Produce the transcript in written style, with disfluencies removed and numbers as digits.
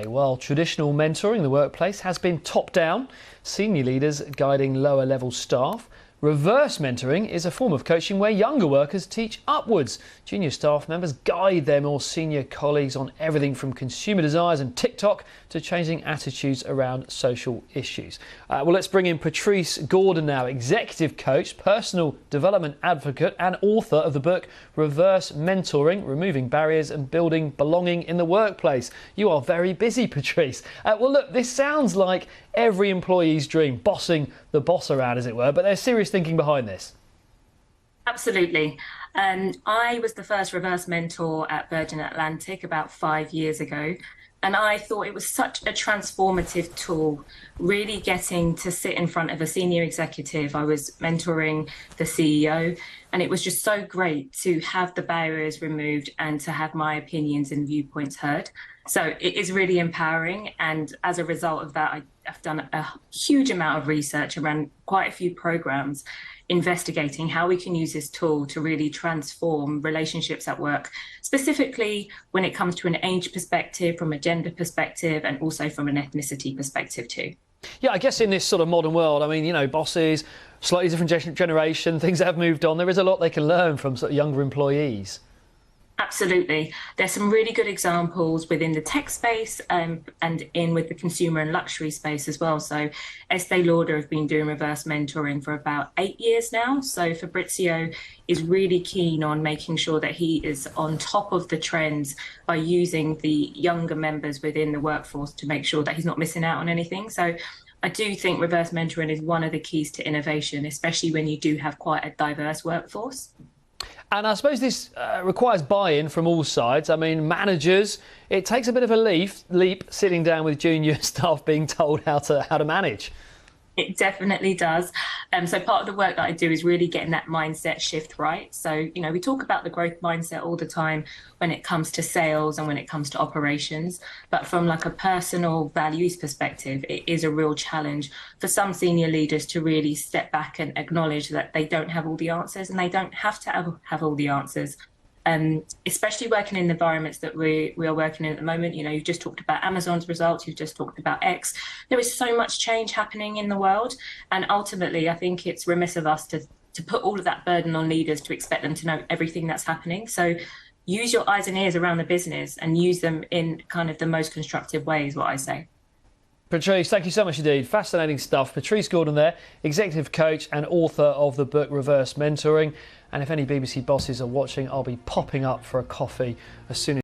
While traditional mentoring in the workplace has been top-down, senior leaders guiding lower-level staff. Reverse mentoring is a form of coaching where younger workers teach upwards. Junior staff members guide their more senior colleagues on everything from consumer desires and TikTok to changing attitudes around social issues. Well, let's bring in Patrice Gordon now, executive coach, personal development advocate and author of the book Reverse Mentoring, Removing Barriers and Building Belonging in the Workplace. You are very busy, Patrice. Well, look, this sounds like every employee's dream, bossing the boss around, as it were, but there's serious thinking behind this. Absolutely. I was the first reverse mentor at Virgin Atlantic about 5 years ago. And I thought it was such a transformative tool, really getting to sit in front of a senior executive. I was mentoring the CEO, and it was just so great to have the barriers removed and to have my opinions and viewpoints heard. So it is really empowering. And as a result of that, I've done a huge amount of research around quite a few programs investigating how we can use this tool to really transform relationships at work, specifically when it comes to an age perspective, from a gender perspective, and also from an ethnicity perspective too. Yeah, I guess in this sort of modern world, I mean, you know, bosses, slightly different generation, things that have moved on. There is a lot they can learn from sort of younger employees. Absolutely. There's some really good examples within the tech space and with the consumer and luxury space as well. So Estee Lauder have been doing reverse mentoring for about 8 years now. So Fabrizio is really keen on making sure that he is on top of the trends by using the younger members within the workforce to make sure that he's not missing out on anything. So I do think reverse mentoring is one of the keys to innovation, especially when you do have quite a diverse workforce. And I suppose this requires buy-in from all sides. I mean, managers, it takes a bit of a leap sitting down with junior staff being told how to manage. It definitely does. So part of the work that I do is really getting that mindset shift right. So, you know, we talk about the growth mindset all the time when it comes to sales and when it comes to operations. But from like a personal values perspective, it is a real challenge for some senior leaders to really step back and acknowledge that they don't have all the answers and they don't have to have all the answers. Especially working in the environments that we are working in at the moment. You know, you've just talked about Amazon's results, you've just talked about X. There is so much change happening in the world. And ultimately, I think it's remiss of us to put all of that burden on leaders to expect them to know everything that's happening. So use your eyes and ears around the business and use them in kind of the most constructive way is what I say. Patrice, thank you so much indeed. Fascinating stuff. Patrice Gordon there, executive coach and author of the book Reverse Mentoring. And if any BBC bosses are watching, I'll be popping up for a coffee as soon as